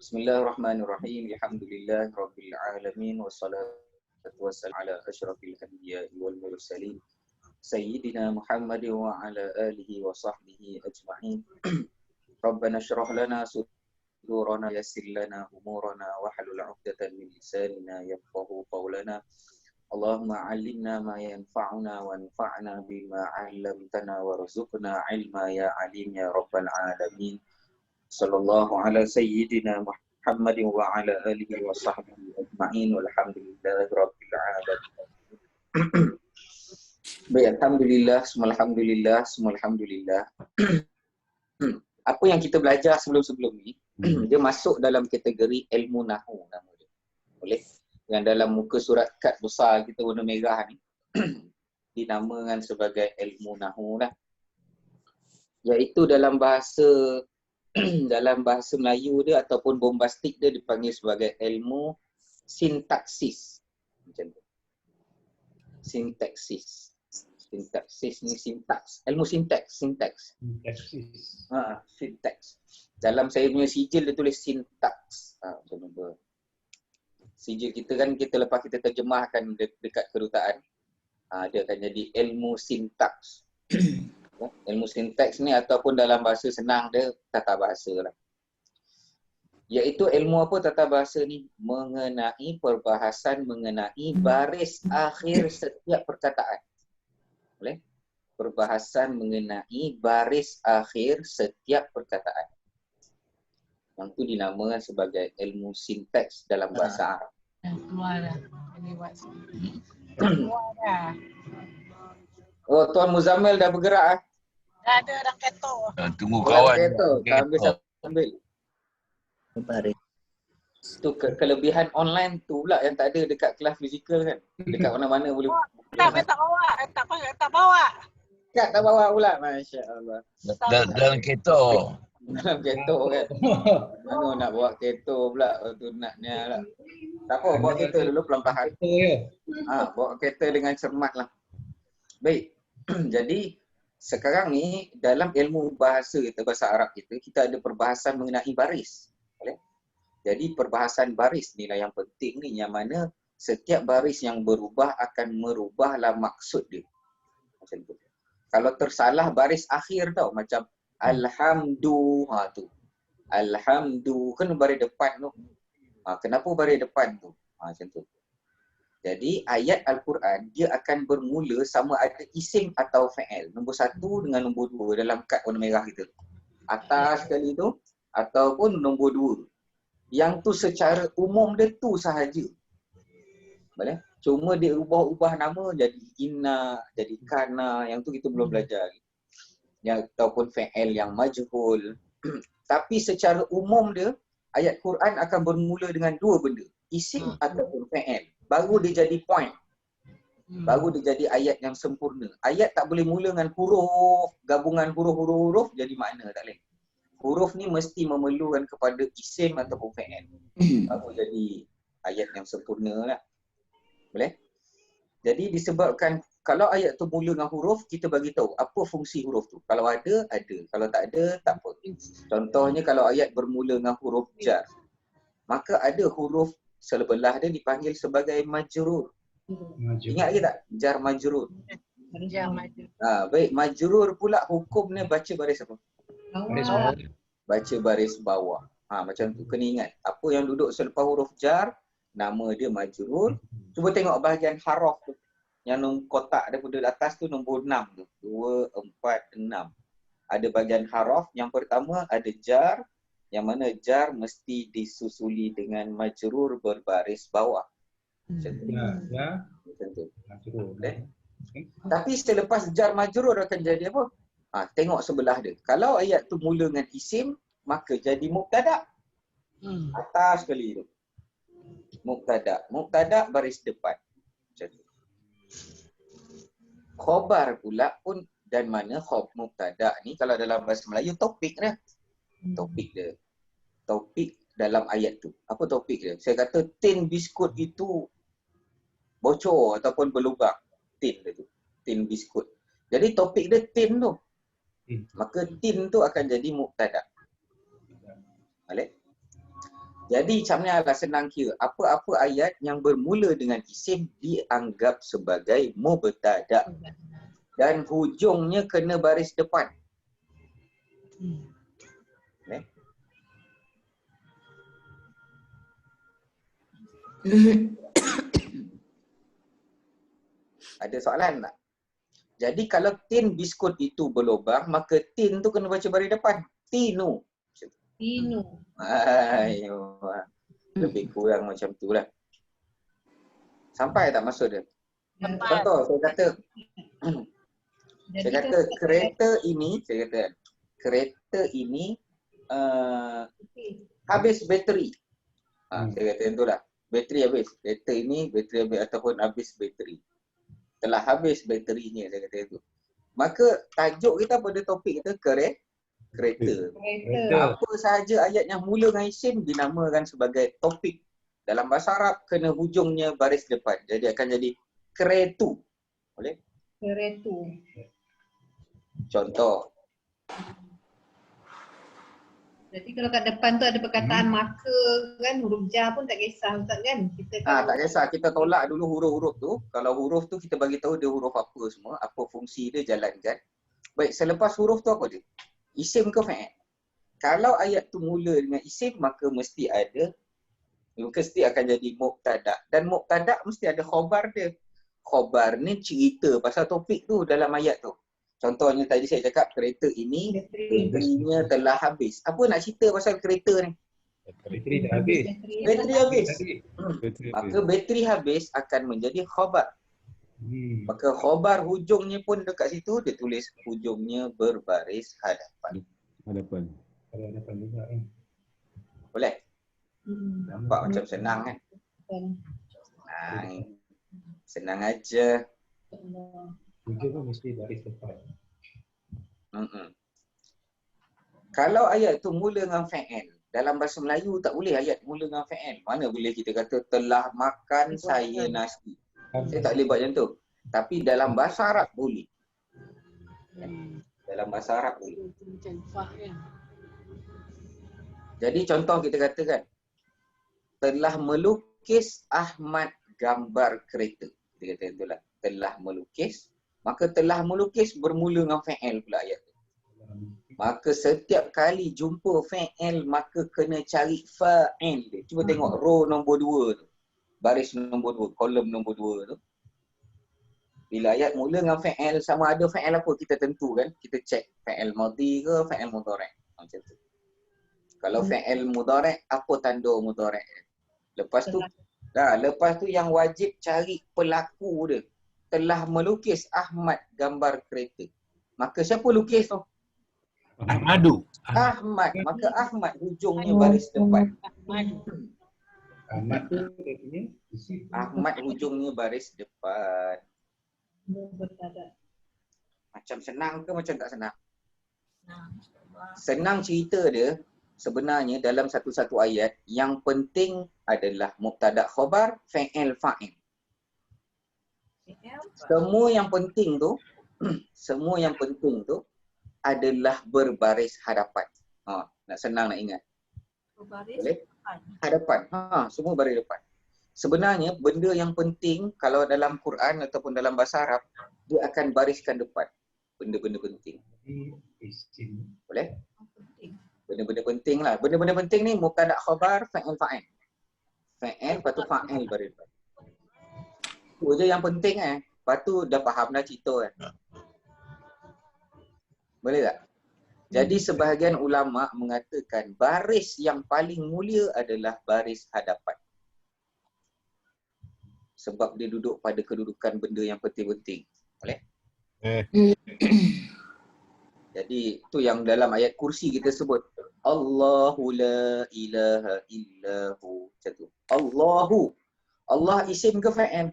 Bismillahirrahmanirrahim. Alhamdulillahirabbil alamin wassalatu wassalamu ala asyrafil anbiya'i wal mursalin sayyidina Muhammad wa ala alihi wa sahbihi ajma'in. Rabbana shrah lana sudurana yassir lana umurana wahlul 'uqdatam min lisanina yafqahu qawlana. Allahumma 'allimna ma yanfa'una wanfa'na bima 'allamtana warzuqna 'ilma ya 'alim ya rabbal alamin. Sallallahu ala sayyidina Muhammad wa ala alihi wa sahbihi ajma'in walhamdulillahi rabbil alamin. Baik, alhamdulillah, semua alhamdulillah. Apa yang kita belajar sebelum-sebelum ni, dia masuk dalam kategori ilmu nahwu nama dia. Boleh? Yang dalam muka surat kad besar kita warna merah ni dinamakan sebagai ilmu nahwu lah. Iaitu dalam bahasa Melayu dia ataupun bombastik dia dipanggil sebagai ilmu sintaksis. Macam tu. Sintaksis. Sintaksis ni sintaks. Ilmu sintaks. Sintaksis. Sintaks. Dalam saya punya sijil dia tulis sintaks. Macam tu. Sijil kita kan lepas kita terjemahkan dekat kedutaan. Dia akan jadi ilmu sintaks. Ilmu sintaks ni ataupun dalam bahasa senang dia tata bahasa lah. Iaitu ilmu apa tata bahasa ni? Mengenai perbahasan mengenai baris akhir setiap perkataan. Boleh? Perbahasan mengenai baris akhir setiap perkataan. Yang tu dinamakan sebagai ilmu sintaks dalam bahasa Arab. Keluar dah. Ini buat sini. Keluar dah. Oh, Tuan Muzammil dah bergerak Dah ada dah keto. Tunggu kawan. Keto. Ambil. Tu kelebihan online tu pula yang tak ada dekat kelas fizikal kan. Dekat mana-mana boleh. Tak bawa. Tak bawa. Tak bawa pula. Masya-Allah. Dalam keto. Dalam keto kan. Mana nak bawa keto pula tu nak ni lah. Tak apa, bawa kereta dulu pelan-pelan. Bawa kereta dengan cermat lah. Baik. Jadi sekarang ni dalam ilmu bahasa Arab kita ada perbahasan mengenai baris. Boleh? Jadi perbahasan baris ni lah yang penting ni, yang mana setiap baris yang berubah akan merubahlah maksud dia. Macam tu. Kalau tersalah baris akhir tau, macam alhamdu, tu. Alhamdu kan baris depan tu. Kenapa baris depan tu? Macam tu. Jadi ayat Al-Quran dia akan bermula sama ada isim atau fa'il. Nombor 1 dengan nombor 2 dalam kad warna merah kita. Atas sekali tu ataupun nombor 2. Yang tu secara umum dia tu sahaja. Boleh? Cuma dia ubah-ubah nama jadi inna, jadi kana, yang tu kita belum belajar. Yang ataupun fa'il yang majhul. Tapi secara umum dia ayat Quran akan bermula dengan 2 benda. Isim ataupun fa'il. Baru dia jadi point. Baru dia jadi ayat yang sempurna. Ayat tak boleh mula dengan huruf, gabungan huruf-huruf jadi makna, tak boleh. Huruf ni mesti memerlukan kepada isim ataupun fa'il. Baru jadi ayat yang sempurna lah. Boleh? Jadi disebabkan kalau ayat tu mula dengan huruf, kita bagi tahu apa fungsi huruf tu. Kalau ada, ada. Kalau tak ada, tak apa. Contohnya kalau ayat bermula dengan huruf jar, maka ada huruf sebelah dia dipanggil sebagai majrur. Ingat ke tak? Jar majrur. Jar majrur. Baik, majrur pula hukumnya baca baris apa? Baris bawah. Baca baris bawah. Macam tu. Kena ingat. Apa yang duduk selepas huruf jar, nama dia majrur. Cuba tengok bahagian haraf tu. Yang kotak daripada atas tu nombor 6 tu. 2, 4, 6. Ada bahagian haraf. Yang pertama ada jar. Yang mana jar mesti disusuli dengan majrur berbaris bawah. Macam tu. Macam tu. Okay. Tapi selepas jar majrur akan jadi apa? Tengok sebelah dia. Kalau ayat tu mula dengan isim, maka jadi mubtada'. Atas sekali tu. Mubtada'. Mubtada' baris depan. Macam tu. Khobar pula pun, dan mana mubtada' ni kalau dalam bahasa Melayu topik dia. Topik dia. Topik dalam ayat tu. Apa topik dia? Saya kata tin biskut itu bocor ataupun berlubang. Tin dia tu. Tin biskut. Jadi topik dia tin tu. Maka tin tu akan jadi mubtada'. Boleh? Jadi macam ni lah senang kira. Apa-apa ayat yang bermula dengan isim dianggap sebagai mubtada dan hujungnya kena baris depan. Okay. Ada soalan tak? Jadi kalau tin biskut itu berlubang, maka tin tu kena baca baris depan. Tinu. Tinu. Ayo. Lebih kurang macam tu lah. Sampai tak maksud dia? Contoh, saya kata kereta ini, kereta ini habis bateri. Saya kata yang tu lah. Bateri habis. Kereta ini bateri habis ataupun habis bateri. Telah habis baterinya, saya kata itu. Maka tajuk kita pada topik kita kereta. Apa sahaja ayat yang mula dengan isim dinamakan sebagai topik. Dalam bahasa Arab kena hujungnya baris depan. Jadi akan jadi keretu. Boleh? Keretu. Contoh. Jadi kalau kat depan tu ada perkataan maka kan, huruf jar pun tak kisah Ustaz kan? Kita Tak kisah, kita tolak dulu huruf-huruf tu. Kalau huruf tu kita bagi tahu dia huruf apa semua, apa fungsi dia, jalankan. Baik, selepas huruf tu apa dia? Isim ke fa'il? Kalau ayat tu mula dengan isim maka mesti akan jadi mubtada. Dan mubtada mesti ada khabar dia. Khabar ni cerita pasal topik tu dalam ayat tu. Contohnya tadi saya cakap kereta ini baterinya telah habis. Apa nak cerita pasal kereta ni? Bateri dah habis. Bateri habis. Maka bateri habis akan menjadi khabar. Maka khabar hujungnya pun dekat situ dia tulis hujungnya berbaris hadapan. Hadapan juga kan. Boleh? Nampak macam senang kan? Senang aja. Hujung kan mesti baris depan. Kalau ayat tu mula dengan fa'il, dalam bahasa Melayu tak boleh ayat mula dengan fa'il. Mana boleh kita kata telah makan saya nasi. Saya tak boleh buat macam tu. Tapi dalam bahasa Arab boleh. Dalam bahasa Arab boleh. Jadi contoh kita katakan, telah melukis Ahmad gambar kereta. Kita kata itulah. Telah melukis. Maka telah melukis bermula dengan fa'il pula ayat tu. Maka setiap kali jumpa fa'il maka kena cari fa'il dia. Cuba tengok row nombor 2 tu. Baris nombor 2, kolom nombor 2 tu. Bila ayat mula dengan fa'il, sama ada fa'il apa kita tentu kan. Kita cek fa'il madhi ke fa'il mudhari'. Macam tu. Kalau fa'il mudhari', apa tanda mudhari'? Lepas tu yang wajib cari pelaku dia. Telah melukis Ahmad gambar kereta. Maka siapa lukis tu? Ahmadu. Ahmad. Maka Ahmad hujungnya baris depan. Ahmad tu Ahmad hujungnya baris depan. Macam senang ke macam tak senang? Senang cerita dia sebenarnya dalam satu-satu ayat yang penting adalah mubtada khabar, fa'il fa'il. Semua yang penting tu adalah berbaris hadapan. Nak senang nak ingat. Boleh? Hadapan. Semua baris depan. Sebenarnya benda yang penting kalau dalam Quran ataupun dalam bahasa Arab, dia akan bariskan depan. Benda-benda penting. Boleh? Benda-benda penting lah. Benda-benda penting ni mubtada khabar, fa'il fa'il. Fa'il, lepas tu fa'il baris depan. Itu je yang penting Lepas tu dah faham dah cerita Boleh tak? Jadi sebahagian ulama mengatakan baris yang paling mulia adalah baris hadapan. Sebab dia duduk pada kedudukan benda yang penting-penting. Boleh? Jadi tu yang dalam ayat kursi kita sebut. Allahu la ilaha illahu. Macam tu. Allahu. Allah isim ke fa'il?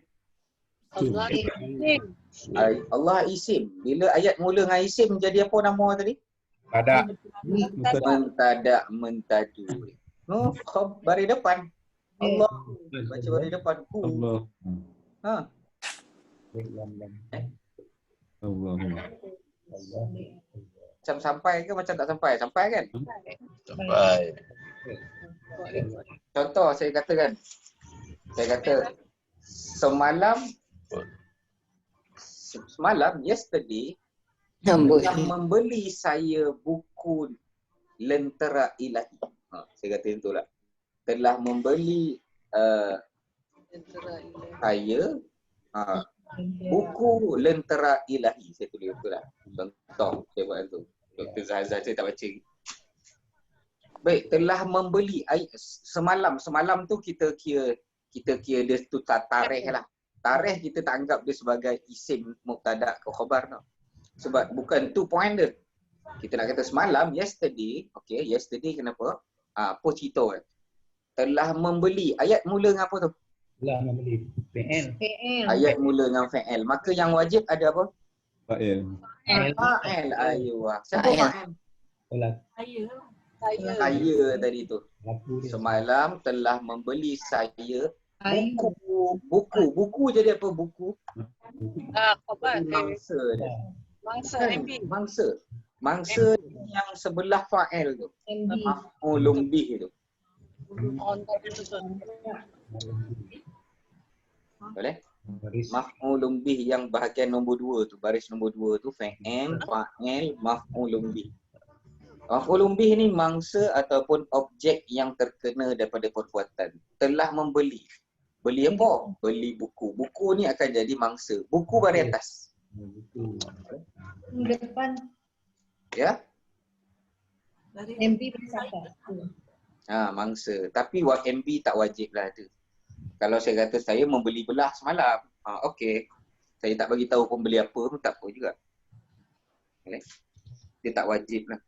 Allah isim. Bila ayat mula dengan isim jadi apa nama tadi? Mentadu. Baris depan. Allah. Baca baris depan. Allah. Allah. macam sampai ke macam tak sampai? Sampai kan? Sampai. Contoh saya katakan. Saya kata semalam yesterday telah membeli saya buku Lentera Ilahi. Saya kata itulah. Telah membeli saya buku Lentera Ilahi. Saya tulis itulah. Contoh saya buat itu. Dr. Zahazah saya tak baca. Baik, telah membeli semalam tu kita kira dia tu tarikh lah. Tarikh kita tak anggap dia sebagai isim mubtada ke khabar tau. Sebab bukan tu point dia. Kita nak kata semalam, yesterday, okay, yesterday kenapa? Apa cerita kan? Telah membeli. Ayat mula dengan apa tu? Telah membeli. PN. Ayat mula dengan fa'il. Maka yang wajib ada apa? Fa'il. Fa'il. Ayuh. Siapa fa'il? Telah. Saya tadi tu. Semalam telah membeli saya buku jadi apa buku? Khabar. Mangsa dia. Mangsa MB. Mangsa yang sebelah fa'il tu. Maf'ulun bih tu. Boleh? Maf'ulun bih yang bahagian nombor 2 tu, baris nombor 2 tu fa'il, maf'ulun bih. Maf'ulun bih ni mangsa ataupun objek yang terkena daripada perbuatan. Telah membeli. Beli apa? Beli buku. Buku ni akan jadi mangsa. Buku baris atas. Depan Ya? MB bersama. Mangsa. Tapi MB tak wajib lah tu. Kalau saya kata saya membeli belah semalam. Okey. Saya tak bagi tahu pembeli apa pun tak apa juga. Okay. Dia tak wajib lah.